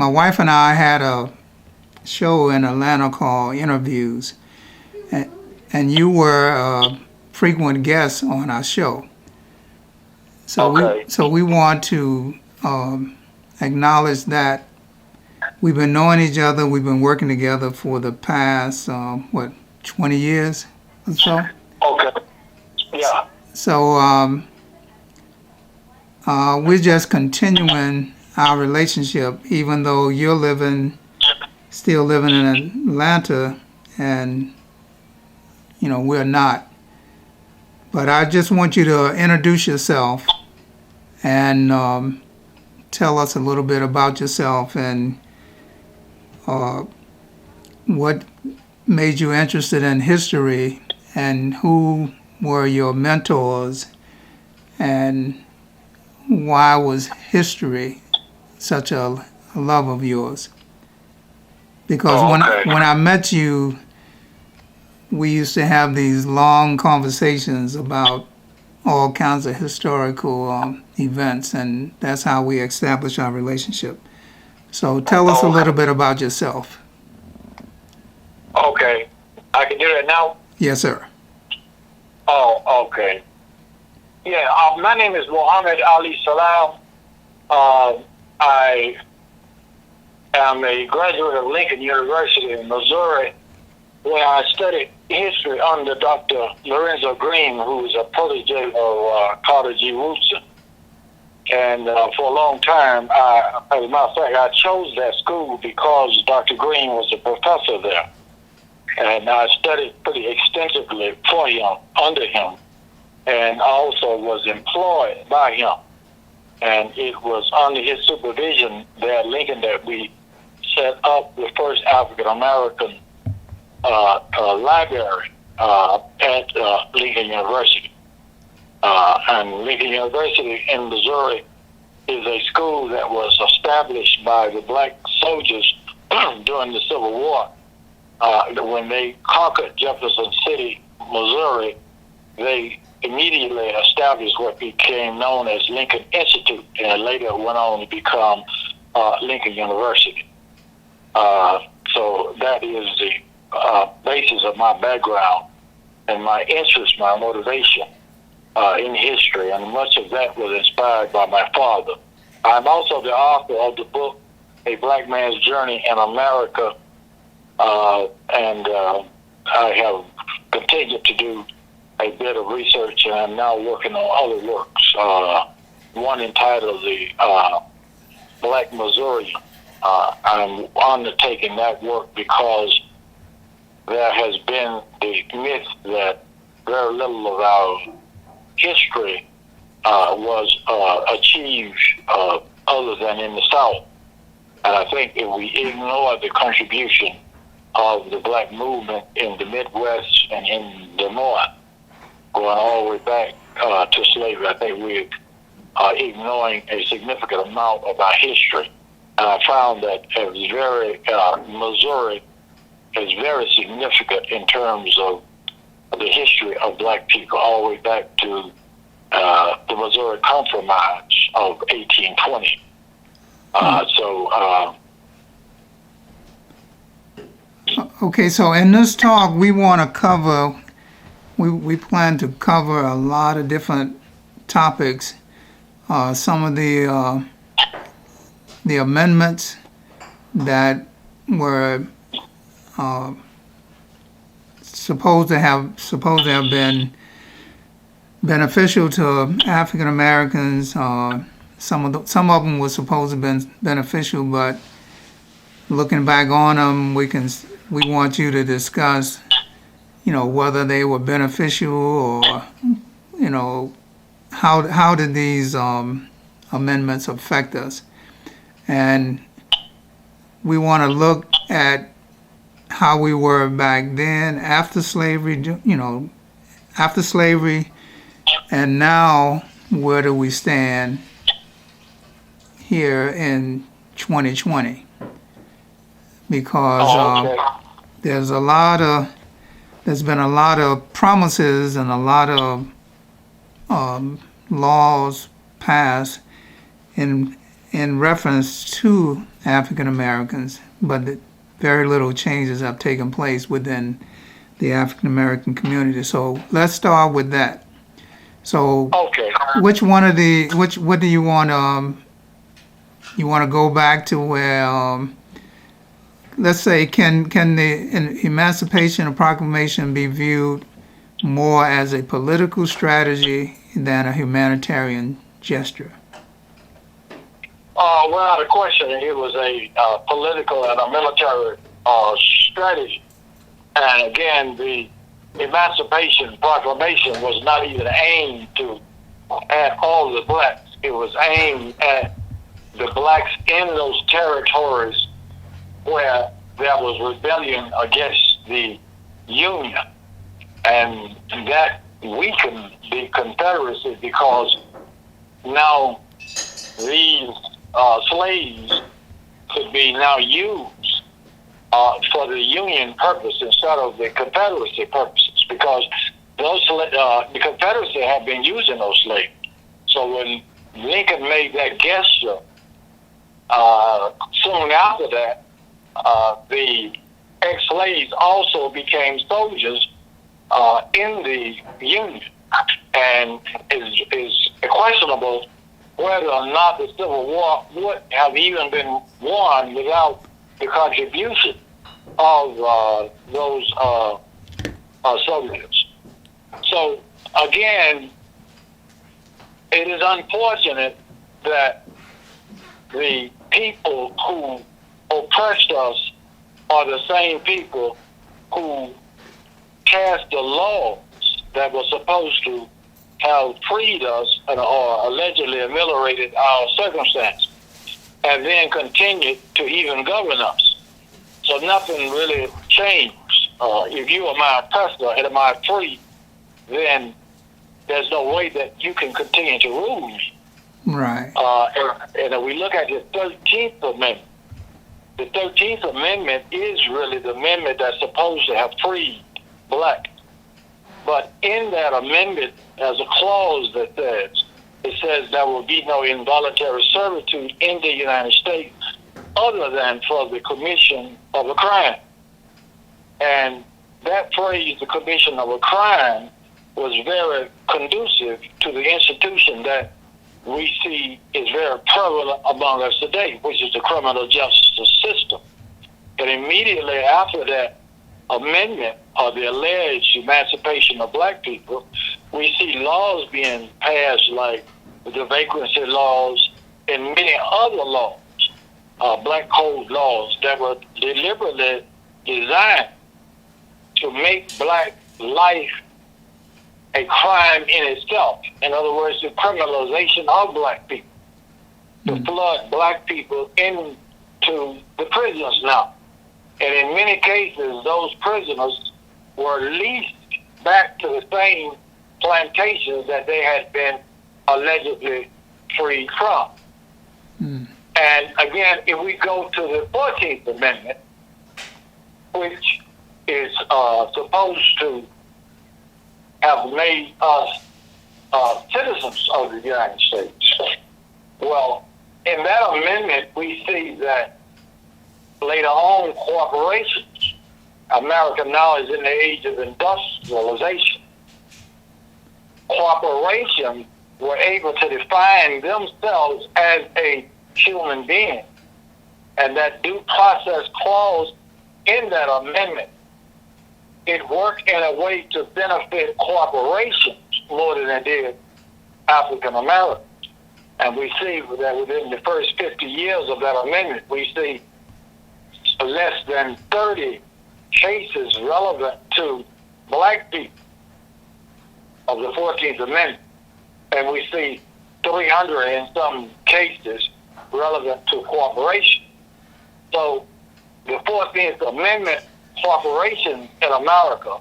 my wife and I had a show in Atlanta called Interviews, and you were a frequent guest on our show. So Okay. we want to acknowledge that we've been knowing each other. We've been working together for the past 20 years or so. Okay. Yeah. So we're just continuing our relationship, even though you're still living in Atlanta, and we're not. But I just want you to introduce yourself and tell us a little bit about yourself and what made you interested in history and who were your mentors and why was history such a love of yours? Because when I met you, we used to have these long conversations about all kinds of historical events, and that's how we established our relationship. So tell us a little bit about yourself. Okay. I can do that now? Yes, sir. Oh, okay. Yeah, my name is Muhammad Ali Salaam. I am a graduate of Lincoln University in Missouri, where I studied history under Dr. Lorenzo Green, who is a protege of Carter G. Woodson. And for a long time, as a matter of fact, I chose that school because Dr. Green was a professor there. And I studied pretty extensively for him, under him, and also was employed by him. And it was under his supervision there at Lincoln that we set up the first African-American library at Lincoln University. And Lincoln University in Missouri is a school that was established by the black soldiers during the Civil War. When they conquered Jefferson City, Missouri, they immediately established what became known as Lincoln Institute, and later went on to become Lincoln University. So that is the basis of my background and my interest, my motivation in history, and much of that was inspired by my father. I'm also the author of the book, A Black Man's Journey in America, and I have continued to do a bit of research, and I'm now working on other works, one entitled The Black Missourian. I'm undertaking that work because there has been the myth that very little of our history was achieved other than in the South. And I think if we ignore the contribution of the black movement in the Midwest and in the North, going all the way back to slavery, I think we're ignoring a significant amount of our history. And I found that Missouri is very significant in terms of the history of black people, all the way back to the Missouri Compromise of 1820. Okay, so in this talk, we want to cover, we plan to cover a lot of different topics. Some of the amendments that were supposed to have been beneficial to African Americans. Some of them were supposed to have been beneficial, but looking back on them, we want you to discuss, whether they were beneficial or, how did these amendments affect us, and we want to look at how we were back then, after slavery, and now where do we stand here in 2020? Because there's been a lot of promises and a lot of laws passed in reference to African Americans, but that very little changes have taken place within the African American community. So let's start with that. So, Okay. which one of the what do you want? You want to go back to where? Let's say, can the Emancipation Proclamation be viewed more as a political strategy than a humanitarian gesture? Without a question, it was a political and a military strategy. And again, the Emancipation Proclamation was not even aimed to at all the blacks. It was aimed at the blacks in those territories where there was rebellion against the Union. And that weakened the Confederacy because now these slaves could be now used for the Union purpose instead of the Confederacy purposes, because those the Confederacy had been using those slaves. So when Lincoln made that gesture, soon after that, the ex-slaves also became soldiers in the Union, and is questionable whether or not the Civil War would have even been won without the contribution of those soldiers. So again, it is unfortunate that the people who oppressed us are the same people who passed the laws that were supposed to have freed us or allegedly ameliorated our circumstances, and then continued to even govern us. So nothing really changed. If you are my oppressor and am I free, then there's no way that you can continue to rule me. Right. And if we look at the 13th Amendment, the 13th Amendment is really the amendment that's supposed to have freed blacks. But in that amendment, there's a clause that says there will be no involuntary servitude in the United States other than for the commission of a crime. And that phrase, the commission of a crime, was very conducive to the institution that we see is very prevalent among us today, which is the criminal justice system. And immediately after that amendment, or the alleged emancipation of black people, we see laws being passed like the vagrancy laws and many other laws, black code laws that were deliberately designed to make black life a crime in itself. In other words, the criminalization of black people, to flood black people into the prisons now. And in many cases, those prisoners were leased back to the same plantations that they had been allegedly freed from. And again, if we go to the 14th Amendment, which is supposed to have made us citizens of the United States. Well, in that amendment, we see that later on, corporations, America now is in the age of industrialization. Corporations were able to define themselves as a human being. And that due process clause in that amendment, it worked in a way to benefit corporations more than it did African Americans. And we see that within the first 50 years of that amendment, we see less than 30 cases relevant to black people of the 14th Amendment. And we see 300 in some cases relevant to corporations. So the 14th Amendment, corporations in America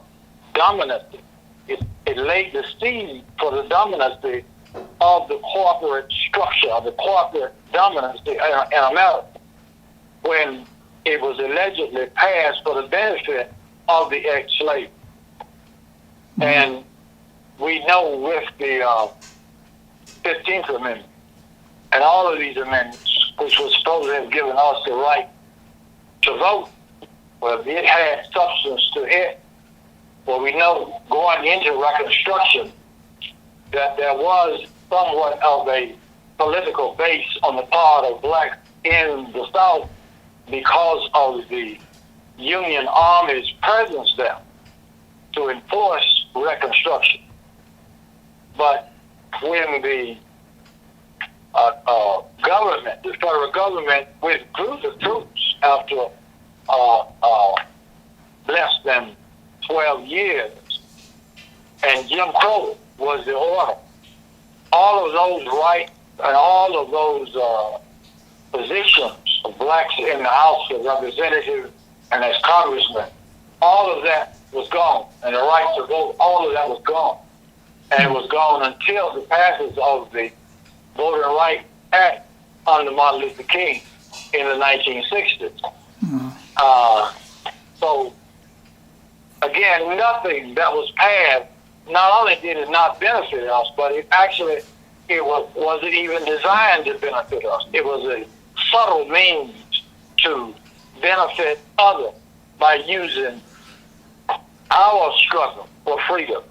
dominated. It laid the seed for the dominancy of the corporate structure, of the corporate dominancy in America, when it was allegedly passed for the benefit of the ex-slave. And we know with the 15th Amendment and all of these amendments, which was supposed to have given us the right to vote, well, it had substance to it. Well, we know going into Reconstruction that there was somewhat of a political base on the part of blacks in the South because of the Union Army's presence there to enforce Reconstruction. But when the government, the federal government, withdrew the troops after less than 12 years, and Jim Crow was the order, all of those rights and all of those positions of blacks in the House of Representatives and as congressmen, all of that was gone, and the right to vote, all of that was gone. And it was gone until the passage of the Voting Rights Act under Martin Luther King in the 1960s. So, again, nothing that was passed, not only did it not benefit us, but it actually, wasn't even designed to benefit us. It was a subtle means to benefit others by using our struggle for freedom.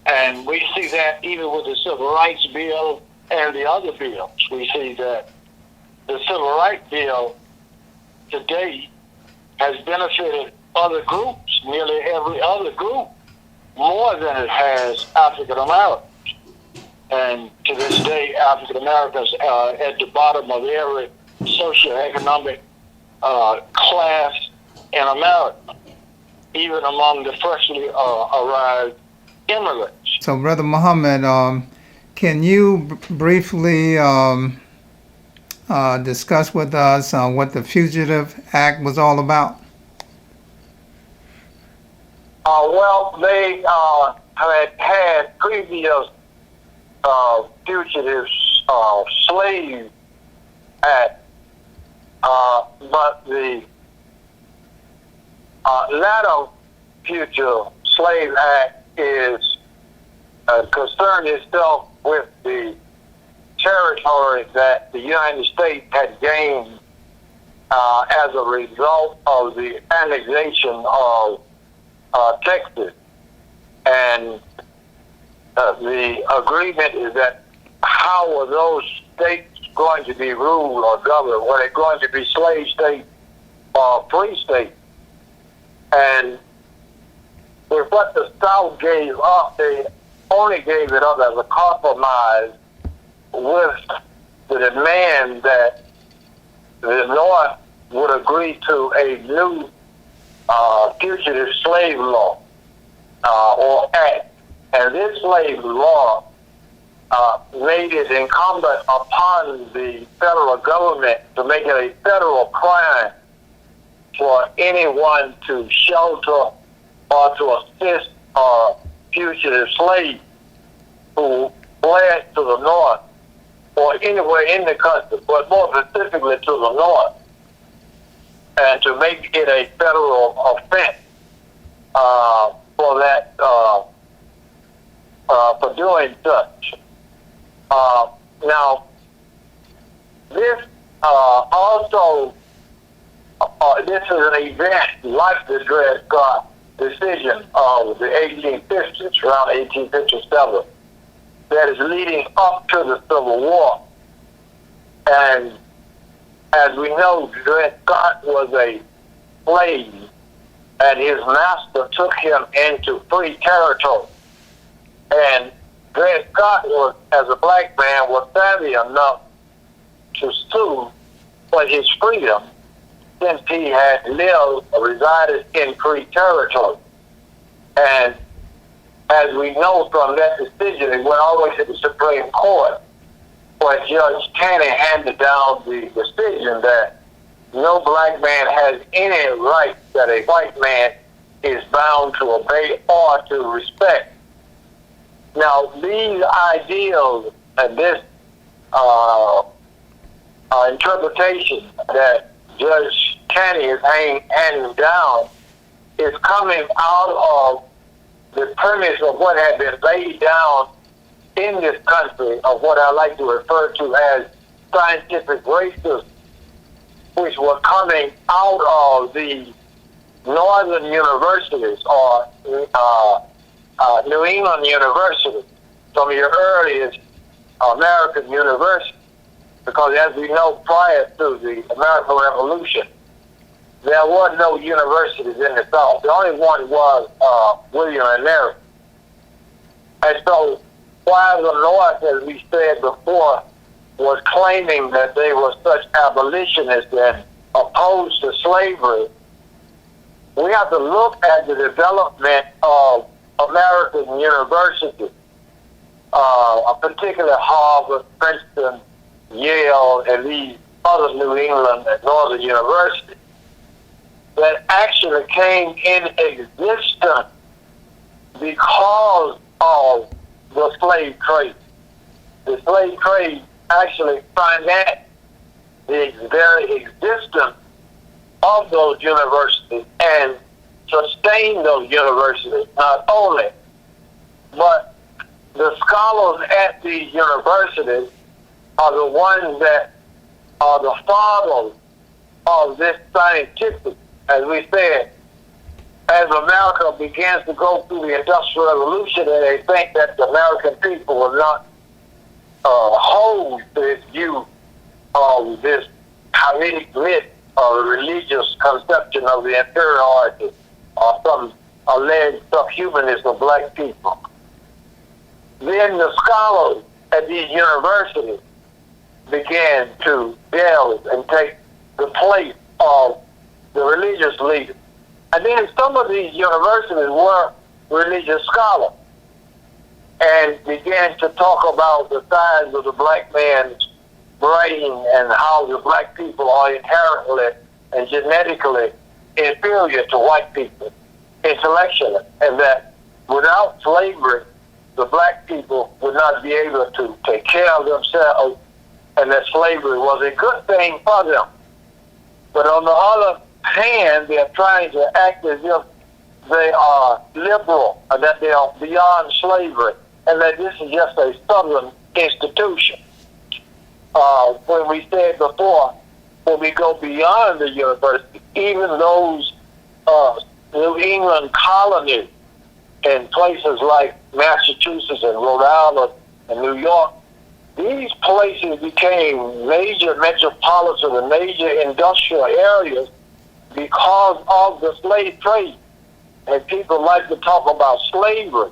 And we see that even with the Civil Rights Bill and the other bills. We see that the Civil Rights Bill today has benefited other groups, nearly every other group, more than it has African Americans. And to this day, African Americans are at the bottom of every socioeconomic class in America, even among the freshly arrived immigrants. So, Brother Muhammad, can you briefly discuss with us what the Fugitive Act was all about? Well, they had previous Fugitive Slave Act, but the latter Fugitive Slave Act is concerned itself with the territory that the United States had gained as a result of the annexation of Texas. And the agreement is that how were those states going to be ruled or governed? Were they going to be slave states or free states? And with what the South gave up, they only gave it up as a compromise with the demand that the North would agree to a new fugitive slave law or act. And this slave law made it incumbent upon the federal government to make it a federal crime for anyone to shelter or to assist a fugitive slave who fled to the North or anywhere in the country, but more specifically to the North, and to make it a federal offense for that, for doing such. Now, this also, this is an event like the Dred Scott decision of the 1850s, around 1857, that is leading up to the Civil War. And as we know, Dred Scott was a slave, and his master took him into free territory. And Dred Scott was, as a black man, was savvy enough to sue for his freedom, since he had resided in free territory. And as we know from that decision, it went all the way to the Supreme Court, where Judge Taney handed down the decision that no black man has any right that a white man is bound to obey or to respect. Now, these ideals and this interpretation that Judge Taney is handing down is coming out of the premise of what had been laid down in this country of what I like to refer to as scientific races which were coming out of the northern universities or New England universities, some of your earliest American universities, because as we know, prior to the American Revolution, there were no universities in the South. The only one was William and Mary. And so while the North, as we said before, was claiming that they were such abolitionists and opposed to slavery, we have to look at the development of American universities, particularly Harvard, Princeton, Yale, and these other New England and Northern universities that actually came in existence because of the slave trade. The slave trade actually financed the very existence of those universities and sustained those universities not only, but the scholars at these universities are the ones that are the fathers of this scientific, as we said, as America begins to go through the Industrial Revolution, and they think that the American people will not hold this view of this Hamitic myth or religious conception of the inferiority or some alleged subhumanism of black people. Then the scholars at these universities began to delve and take the place of the religious leaders. And then some of these universities were religious scholars and began to talk about the size of the black man's brain and how the black people are inherently and genetically inferior to white people intellectually, and that without slavery, the black people would not be able to take care of themselves, and that slavery was a good thing for them. But on the other hand, they are trying to act as if they are liberal, and that they are beyond slavery, and that this is just a southern institution. When we said before, when we go beyond the university, even those New England colonies in places like Massachusetts and Rhode Island and New York, these places became major metropolitan and major industrial areas because of the slave trade. And people like to talk about slavery,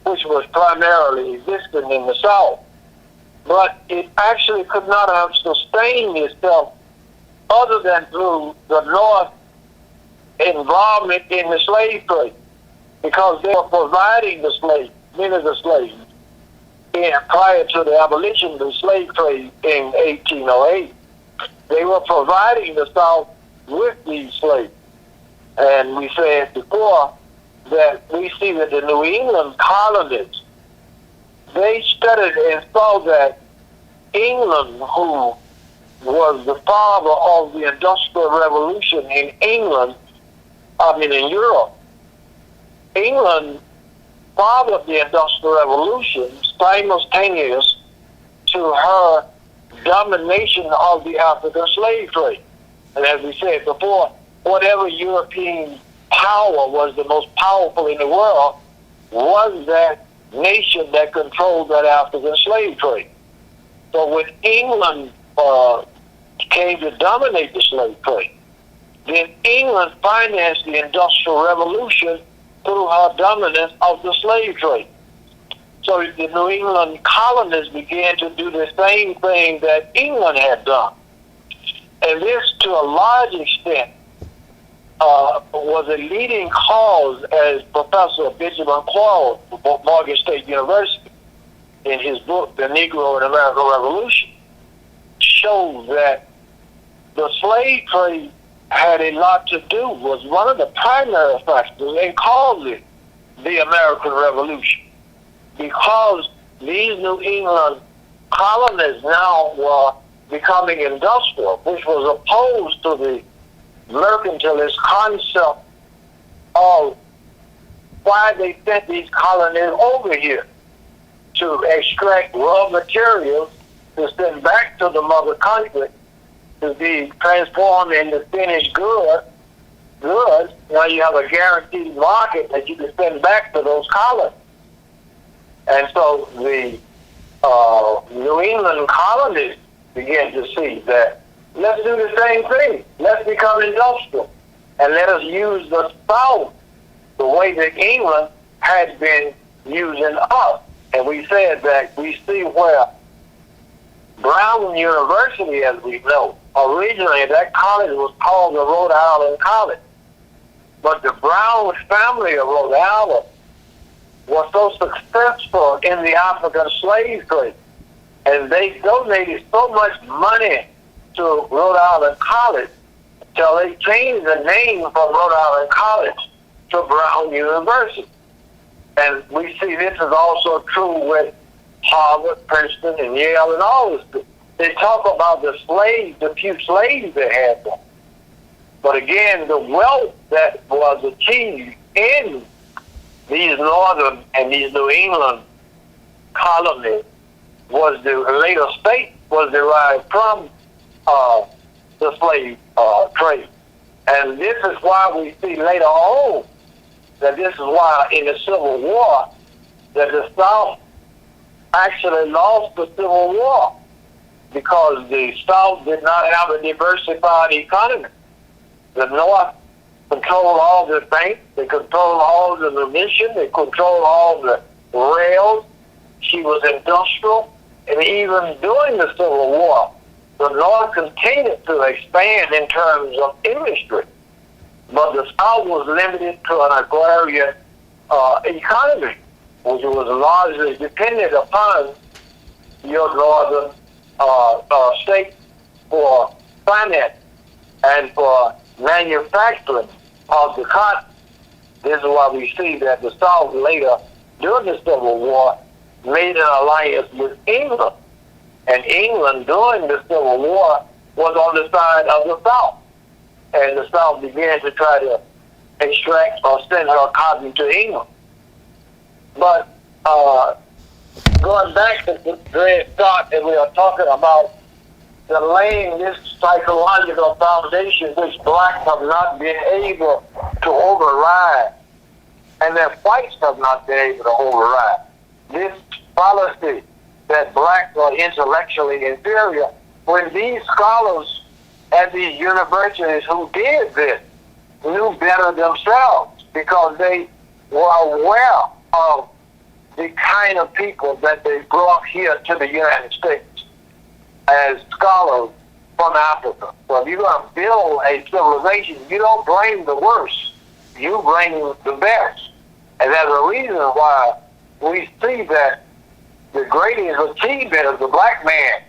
which was primarily existing in the South. But it actually could not have sustained itself other than through the North involvement in the slave trade, because they were providing the slaves, many of the slaves, prior to the abolition of the slave trade in 1808. They were providing the South with these slaves. And we said before that we see that the New England colonies, they studied and saw that England, who was the father of the Industrial Revolution in in Europe, England fathered the Industrial Revolution simultaneous to her domination of the African slave trade. And as we said before, whatever European power was the most powerful in the world was that nation that controlled that African slave trade. So when England came to dominate the slave trade, then England financed the Industrial Revolution through her dominance of the slave trade. So the New England colonies began to do the same thing that England had done. And this, to a large extent, was a leading cause, as Professor Benjamin Quarles of Morgan State University, in his book, The Negro and American Revolution, shows that the slave trade had a lot to do, was one of the primary factors in causing the American Revolution, because these New England colonies now were becoming industrial, which was opposed to the mercantilist concept of why they sent these colonies over here to extract raw materials to send back to the mother country to be transformed into finished goods. Now you have a guaranteed market that you can send back to those colonies. And so the New England colonists began to see that let's do the same thing. Let's become industrial. And let us use the South the way that England had been using us. And we said that we see where Brown University, as we know, originally that college was called the Rhode Island College. But the Brown family of Rhode Island was so successful in the African slave trade, and they donated so much money to Rhode Island College till they changed the name from Rhode Island College to Brown University. And we see this is also true with Harvard, Princeton, and Yale, and all this. They talk about the slaves, the few slaves they had there. But again, the wealth that was achieved in these northern and these New England colonies was the later state was derived from the slave trade. And this is why we see later on that this is why in the Civil War that the South actually lost the Civil War, because the South did not have a diversified economy. The North controlled all the banks, they controlled all the munitions, they controlled all the rails. She was industrial, and even during the Civil War, the North continued to expand in terms of industry, but the South was limited to an agrarian economy, which was largely dependent upon your northern state for finance and for manufacturing of the cotton. This is why we see that the South later, during the Civil War, made an alliance with England. And England, during the Civil War, was on the side of the South. And the South began to try to extract or send her cotton to England. But going back to the Dred Scott, that we are talking about, the laying this psychological foundation which blacks have not been able to override, and that whites have not been able to override. This policy that blacks are intellectually inferior, when these scholars at these universities who did this knew better themselves, because they were aware of the kind of people that they brought here to the United States as scholars from Africa. So if you're going to build a civilization, you don't blame the worst, you blame the best. And there's a reason why we see that the greatest achievement of the black man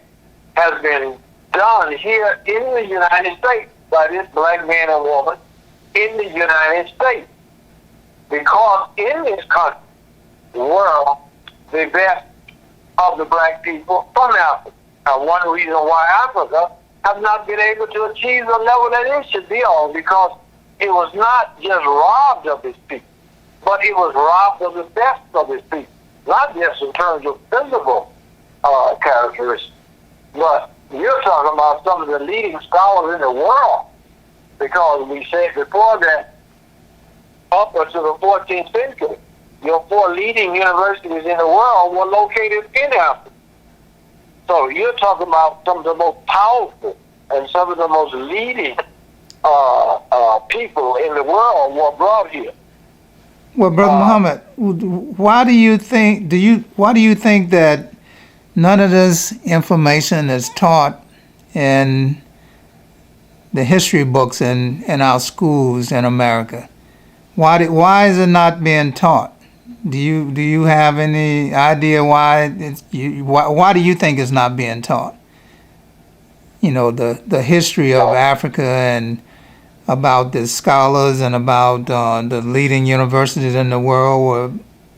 has been done here in the United States by this black man and woman in the United States. Because in this country were the best of the black people from Africa. And one reason why Africa has not been able to achieve the level that it should be on, because it was not just robbed of its people, but it was robbed of the best of its people. Not just in terms of physical characteristics, but you're talking about some of the leading scholars in the world, because we said before that up until the 14th century, your 4 leading universities in the world were located in Africa. So you're talking about some of the most powerful and some of the most leading people in the world were brought here. Well, Brother Muhammad, why do you think that none of this information is taught in the history books in our schools in America? Why is it not being taught? Do you have any idea why why do you think it's not being taught? You know, the history of Africa and about the scholars and about the leading universities in the world were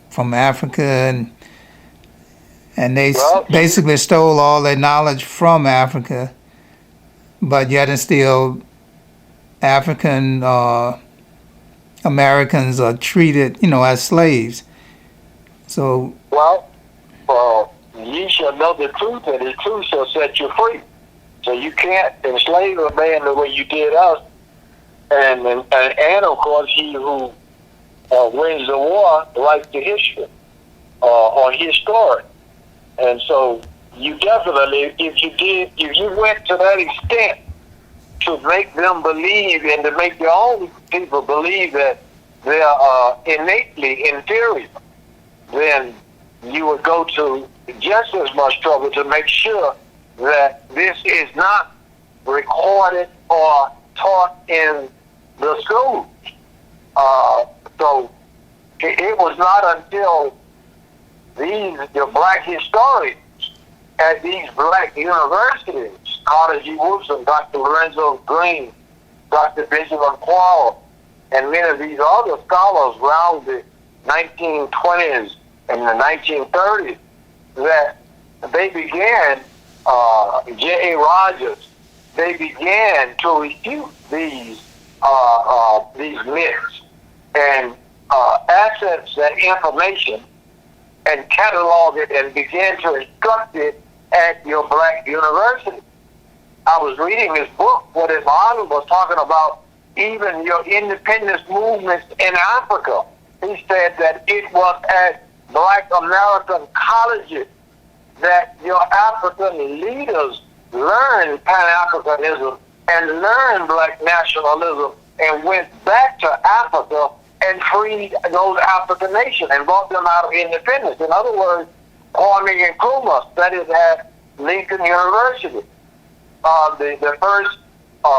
from Africa, and they basically stole all their knowledge from Africa, but yet and still African Americans are treated, as slaves. So well, for ye shall know the truth, and the truth shall set you free. So you can't enslave a man the way you did us. And of course, he who wins the war writes the history or his story. And so you definitely, if you went to that extent to make them believe and to make your own people believe that they are innately inferior, then you would go to just as much trouble to make sure that this is not recorded or taught in the schools. So it was not until the black historians at these black universities, Carter G. Woodson, Dr. Lorenzo Green, Dr. Benjamin Quarles, and many of these other scholars around the 1920s and the 1930s, that they began, J.A. Rogers, they began to refute these myths and access that information and catalog it and begin to instruct it at your black university. I was reading this book where this author was talking about even your independence movements in Africa. He said that it was at black American colleges that your African leaders learned Pan-Africanism and learned black nationalism and went back to Africa and freed those African nations and brought them out of independence. In other words, Kwame Nkrumah studied at Lincoln University. The first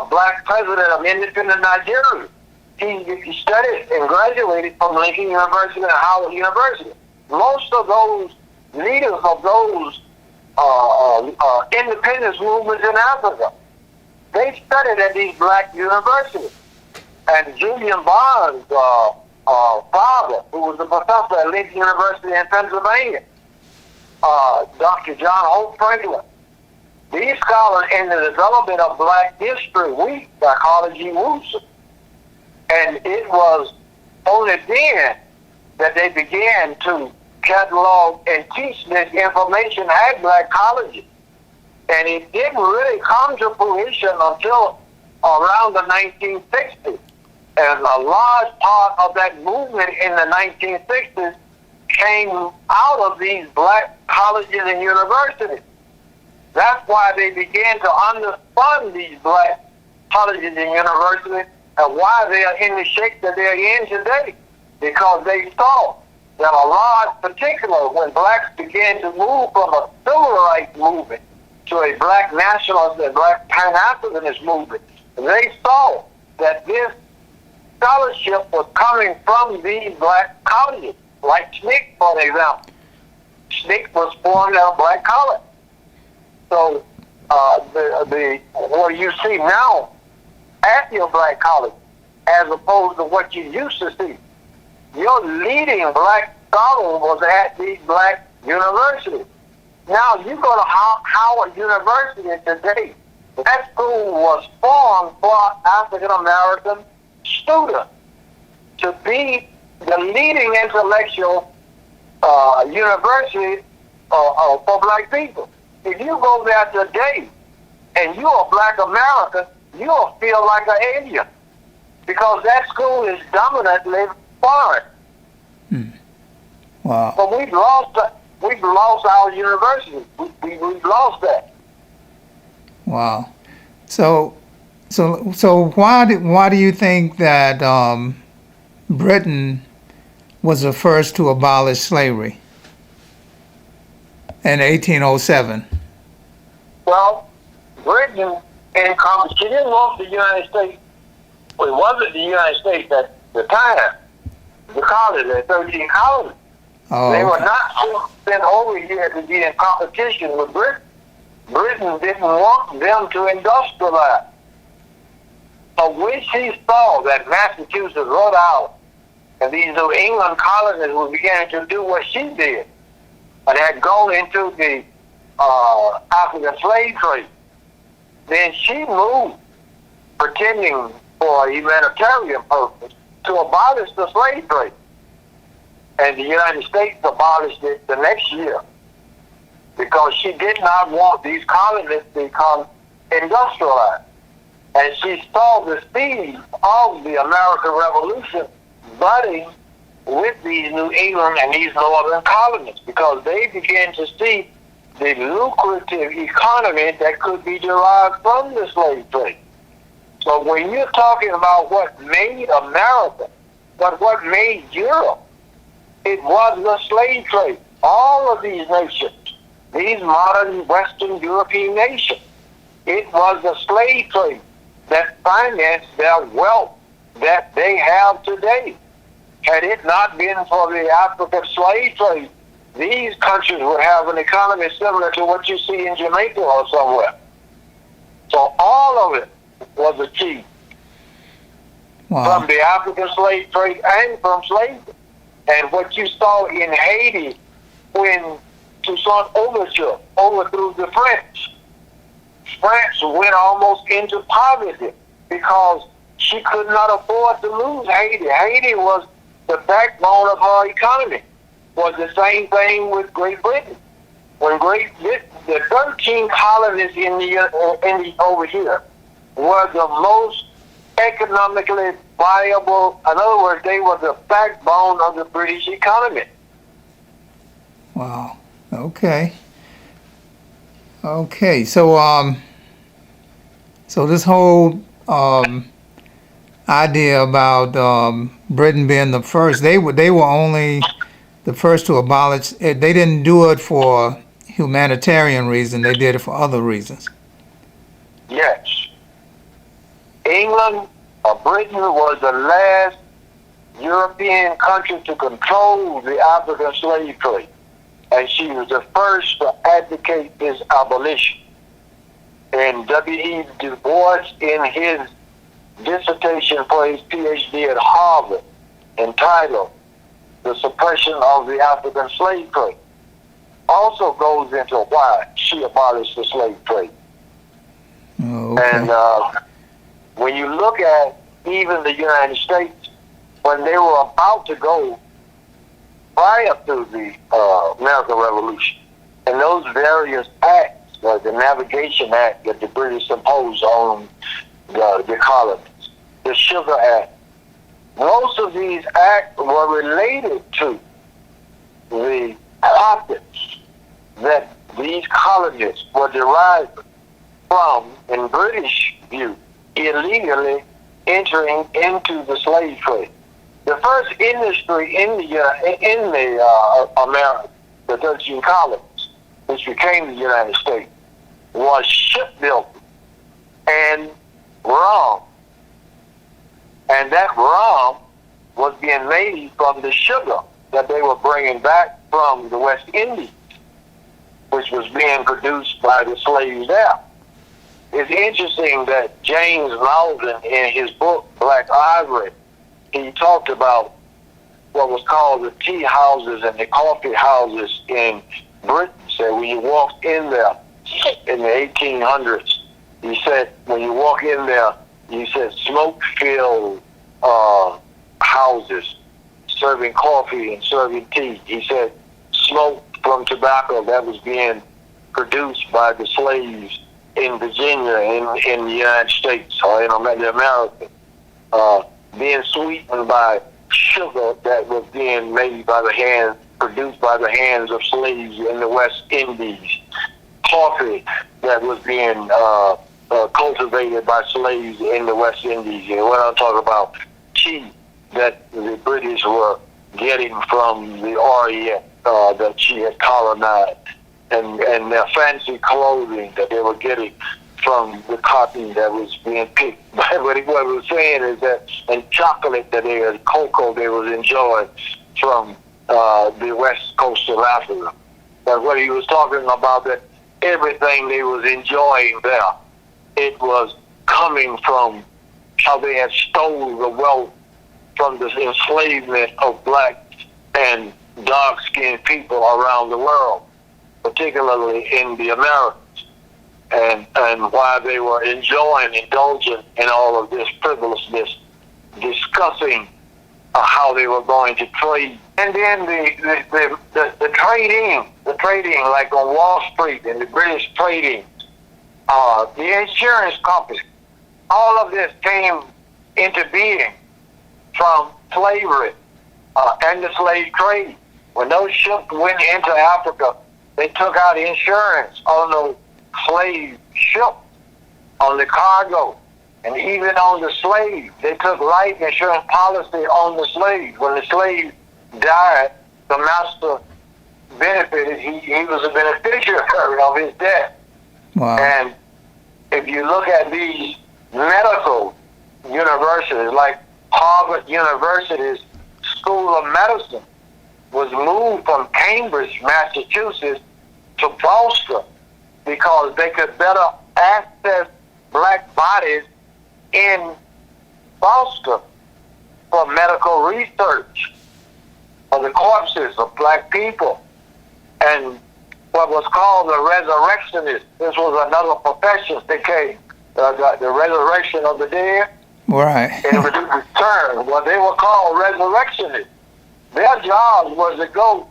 black president of independent Nigeria, he studied and graduated from Lincoln University and Howard University. Most of those leaders of those independence movements in Africa, they studied at these black universities. And Julian Bond's father, who was a professor at Lincoln University in Pennsylvania, Dr. John Hope Franklin, these scholars in the development of Black History Week by Carter G. Woodson. And it was only then that they began to catalog and teach this information at black colleges. And it didn't really come to fruition until around the 1960s. And a large part of that movement in the 1960s came out of these black colleges and universities. That's why they began to underfund these black colleges and universities and why they are in the shape that they're in today. Because they saw that a large, particular when blacks began to move from a civil rights movement to a black nationalist and black Pan-Africanist movement, they saw that this scholarship was coming from these black colleges, like SNCC, for example. SNCC was formed at a black college. So what you see now at your black college, as opposed to what you used to see, your leading black scholar was at these black universities. Now you go to Howard University today. That school was formed for African American students to be the leading intellectual university for black people. If you go there today and you're a black American, you'll feel like an alien because that school is dominantly foreign. Wow. But we've lost our university. We've lost that. Wow. So why do you think that Britain was the first to abolish slavery in 1807? Well, Britain, she didn't want the United States. Well, it wasn't the United States at the time. The colonies, the 13 colonies. Oh, they were okay. not sent over here to be in competition with Britain. Britain didn't want them to industrialize. So when she saw that Massachusetts, Rhode Island, and these New England colonies were beginning to do what she did, and had gone into the African slave trade, then she moved, pretending for a humanitarian purpose, to abolish the slave trade. And the United States abolished it the next year. because she did not want these colonies to become industrialized. And she saw the seeds of the American Revolution budding with these New England and these northern colonies, because they began to see the lucrative economy that could be derived from the slave trade. So when you're talking about what made America, but what made Europe, it was the slave trade. All of these nations, these modern Western European nations, it was the slave trade that financed their wealth that they have today. Had it not been for the African slave trade, these countries would have an economy similar to what you see in Jamaica or somewhere. So all of it was achieved from the African slave trade and from slavery. And what you saw in Haiti when Toussaint Louverture overthrew the French, France went almost into poverty because she could not afford to lose Haiti. Haiti was the backbone of her economy. Was the same thing with Great Britain. When the 13 colonies over here were the most economically viable. In other words, they were the backbone of the British economy. Wow. Okay. Okay. So so this whole idea about Britain being the first, they were only the first to abolish it. They didn't do it for humanitarian reason. They did it for other reasons. Yes. England or Britain was the last European country to control the African slave trade. And she was the first to advocate its abolition. And W.E. Du Bois, in his dissertation for his PhD at Harvard, entitled The Suppression of the African Slave Trade, also goes into why she abolished the slave trade. Oh, okay. And when you look at even the United States, when they were about to go prior to the American Revolution, and those various acts, like the Navigation Act that the British imposed on the colonies, the Sugar Act, most of these acts were related to the profits that these colonies were derived from, in British view, illegally entering into the slave trade. The first industry in the America, the 13 colonies, which became the United States, was shipbuilding and rum. And that rum was being made from the sugar that they were bringing back from the West Indies, which was being produced by the slaves there. It's interesting that James Malden, in his book, Black Ivory, he talked about what was called the tea houses and the coffee houses in Britain. So when you walked in there in the 1800s, he said, when you walk in there, he said smoke-filled houses serving coffee and serving tea. He said smoke from tobacco that was being produced by the slaves in Virginia, in the United States, or in America, being sweetened by sugar that was being made by the hands, produced by the hands of slaves in the West Indies, coffee that was being cultivated by slaves in the West Indies. And what I'm talking about, tea that the British were getting from the Orient that she had colonized, and their fancy clothing that they were getting from the cotton that was being picked. But what he was saying is that, and chocolate that they had, cocoa they was enjoying from the west coast of Africa. But what he was talking about, that everything they was enjoying there, it was coming from how they had stolen the wealth from the enslavement of black and dark-skinned people around the world, particularly in the Americas, and why they were indulging in all of this frivolousness, discussing how they were going to trade And then the trading like on Wall Street and the British trading, the insurance company, all of this came into being from slavery and the slave trade. When those ships went into Africa, they took out insurance on those slave ships, on the cargo, and even on the slave. They took life insurance policy on the slave. When the slave died, the master benefited. He was a beneficiary of his death. Wow. And if you look at these medical universities, like Harvard University's School of Medicine was moved from Cambridge, Massachusetts to Boston because they could better access black bodies in Boston for medical research of the corpses of black people. And what was called the resurrectionist, this was another profession that came, the resurrection of the dead. Right. And return. Well, they were called resurrectionists. Their job was to go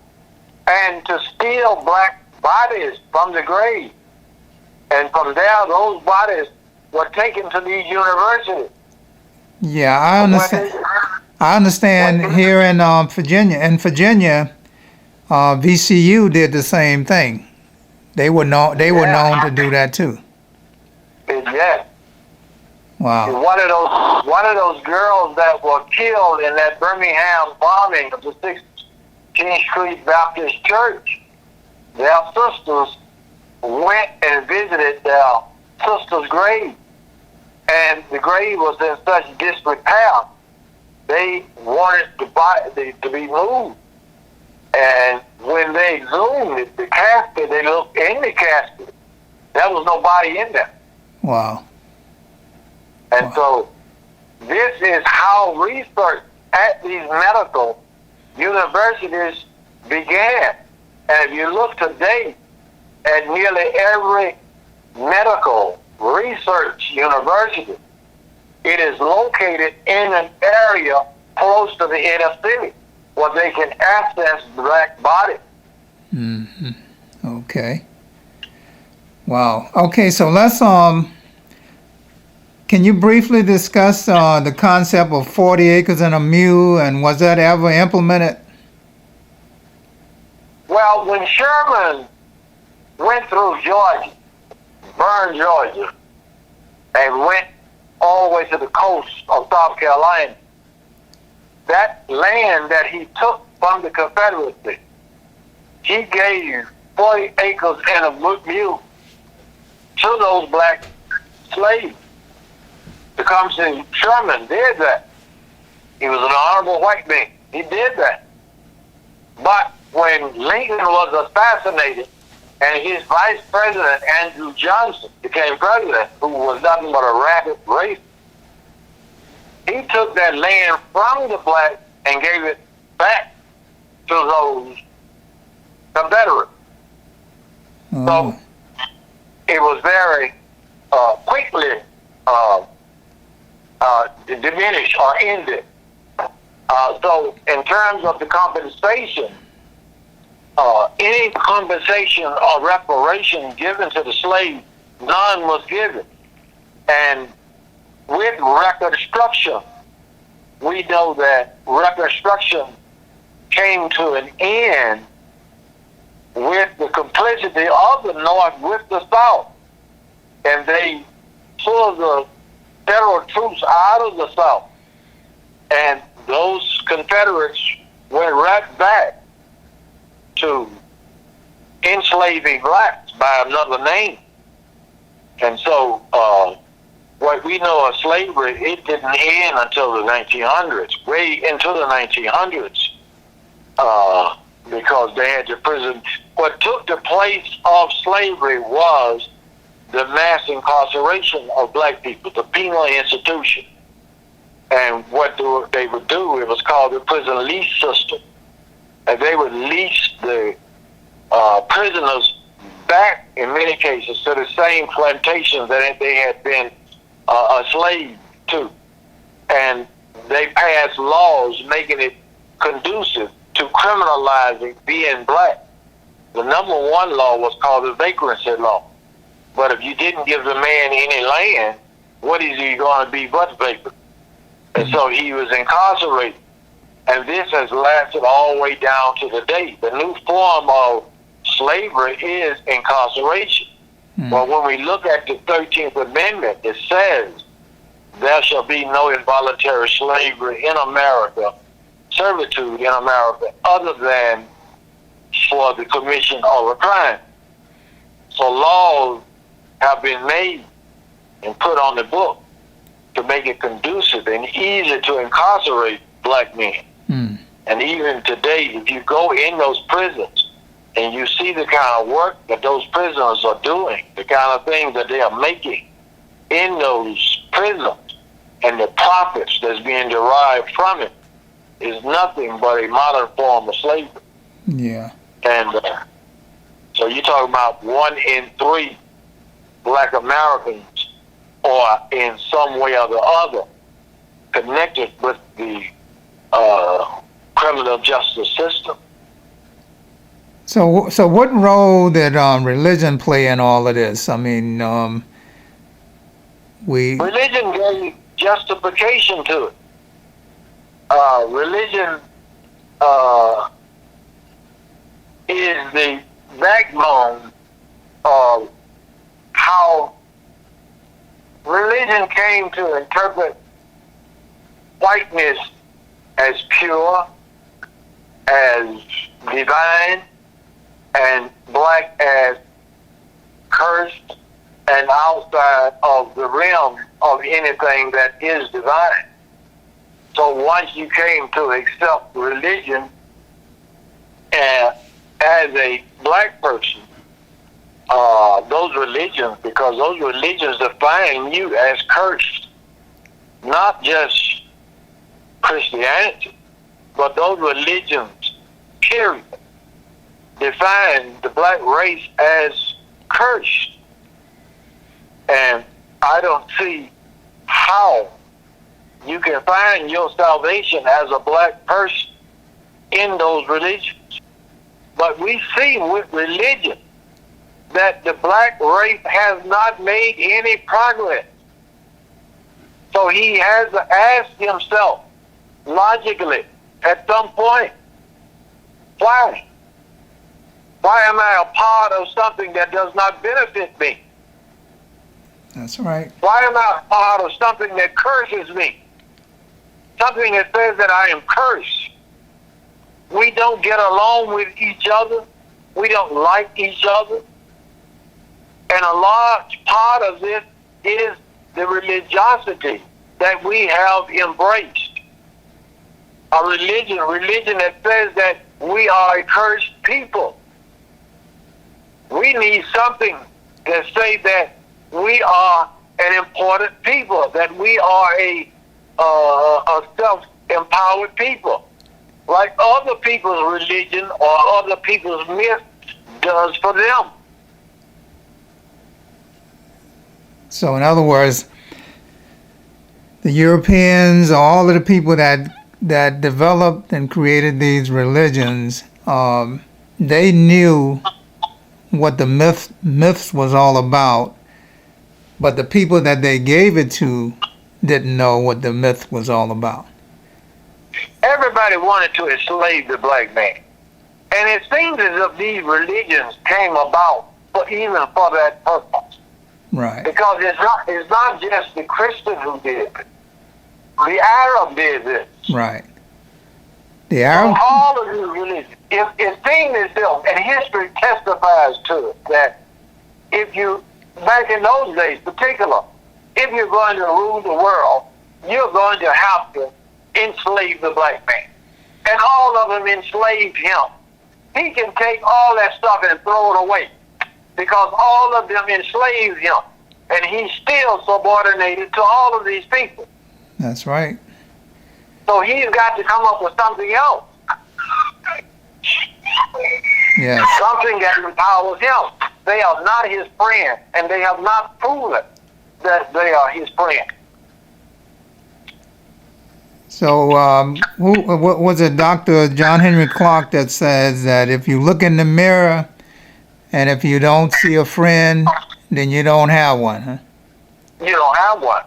and to steal black bodies from the grave. And from there, those bodies were taken to these universities. Yeah, I understand. I understand here in Virginia. In Virginia, VCU did the same thing. They were known to do that too. Yeah. Wow. One of those girls that were killed in that Birmingham bombing of the 16th Street Baptist Church, their sisters went and visited their sister's grave, and the grave was in such disrepair. They wanted to be moved, and when they exhumed the casket, they looked in the casket. There was nobody in there. Wow. And so this is how research at these medical universities began. And if you look today at nearly every medical research university, it is located in an area close to the inner city where they can access black bodies. Mm-hmm. Okay. Wow. Okay, so let's can you briefly discuss the concept of 40 acres and a mule, and was that ever implemented? Well, when Sherman went through Georgia, burned Georgia, and went all the way to the coast of South Carolina, that land that he took from the Confederacy, he gave 40 acres and a mule to those black slaves. Tecumseh Sherman did that. He was an honorable white man. He did that. But when Lincoln was assassinated and his vice president, Andrew Johnson, became president, who was nothing but a rabid racist, he took that land from the blacks and gave it back to those Confederates. So it was very quickly diminished or ended. So in terms of the compensation, any compensation or reparation given to the slave, none was given. And with Reconstruction, we know that Reconstruction came to an end with the complicity of the North with the South. And they pulled the federal troops out of the South. And those Confederates went right back to enslaving blacks by another name. And so what we know of slavery, it didn't end until the 1900s, way into the 1900s, because they had to prison. What took the place of slavery was the mass incarceration of black people, the penal institution. And what they would do, it was called the prison lease system. And they would lease the prisoners back, in many cases, to the same plantations that they had been a slave to. And they passed laws making it conducive to criminalizing being black. The number one law was called the vagrancy law. But if you didn't give the man any land, what is he going to be but vagrant? And so he was incarcerated. And this has lasted all the way down to today. The new form of slavery is incarceration. But when we look at the 13th Amendment, it says, there shall be no involuntary slavery in America, servitude in America, other than for the commission of a crime. So laws have been made and put on the book to make it conducive and easy to incarcerate black men. And even today, if you go in those prisons and you see the kind of work that those prisoners are doing, the kind of things that they are making in those prisons, and the profits that's being derived from it, is nothing but a modern form of slavery. Yeah. And so you're talking about 1 in 3 black Americans are in some way or the other connected with the criminal justice system. So what role did religion play in all of this? I mean, religion gave justification to it. Religion is the backbone of how religion came to interpret whiteness as pure, as divine, and black as cursed and outside of the realm of anything that is divine. So once you came to accept religion as a black person, those religions, because those religions define you as cursed, not just Christianity, but those religions, period, define the black race as cursed. And I don't see how you can find your salvation as a black person in those religions. But we see with religion that the black race has not made any progress. So he has to ask himself logically at some point, why? Why am I a part of something that does not benefit me? That's right. Why am I a part of something that curses me? Something that says that I am cursed. We don't get along with each other. We don't like each other. And a large part of this is the religiosity that we have embraced. A religion that says that we are a cursed people. We need something that says that we are an important people, that we are a self-empowered people, like other people's religion or other people's myth does for them. So in other words, the Europeans, all of the people that developed and created these religions, they knew what the myths was all about, but the people that they gave it to didn't know what the myth was all about. Everybody wanted to enslave the black man. And it seems as if these religions came about even for that purpose. Right. Because it's not just the Christian who did it. The Arab did this. Right. The Arab. So all of these religions. It seems as if, and history testifies to it, that if you, back in those days particular, if you're going to rule the world, you're going to have to enslave the black man. And all of them enslaved him. He can take all that stuff and throw it away, because all of them enslaved him. And he's still subordinated to all of these people. That's right. So he's got to come up with something else. Yes. Something that empowers him. They are not his friend, and they have not proven that they are his friend. So, what was it, Dr. John Henry Clark, that says that if you look in the mirror and if you don't see a friend, then you don't have one, huh? You don't have one.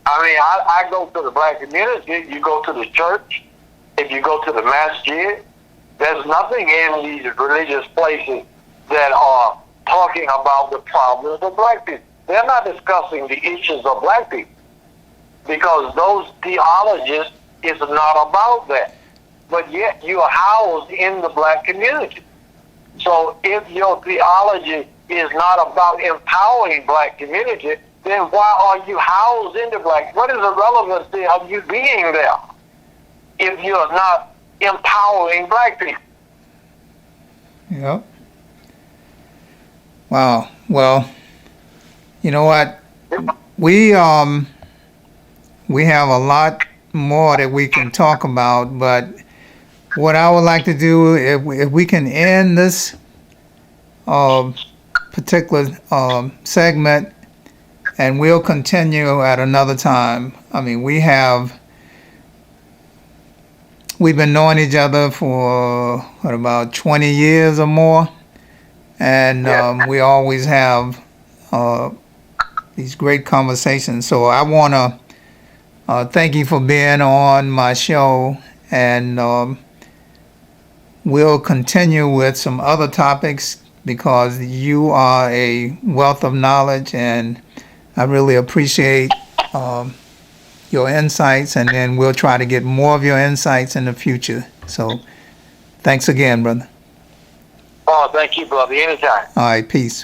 I mean, I go to the black community. You go to the church. If you go to the masjid, there's nothing in these religious places that are talking about the problems of black people. They're not discussing the issues of black people because those theologies is not about that. But yet you are housed in the black community. So if your theology is not about empowering black community, then why are you housed in the black? What is the relevancy of you being there if you're not empowering black people? Yep. Wow. Well, you know what? We have a lot more that we can talk about, but what I would like to do, if we can end this particular segment, and we'll continue at another time. I mean, we've been knowing each other for about 20 years or more, and we always have these great conversations. So I want to thank you for being on my show, and we'll continue with some other topics because you are a wealth of knowledge, and I really appreciate your insights, and then we'll try to get more of your insights in the future. So thanks again, brother. Oh, thank you, brother. Anytime. All right, peace.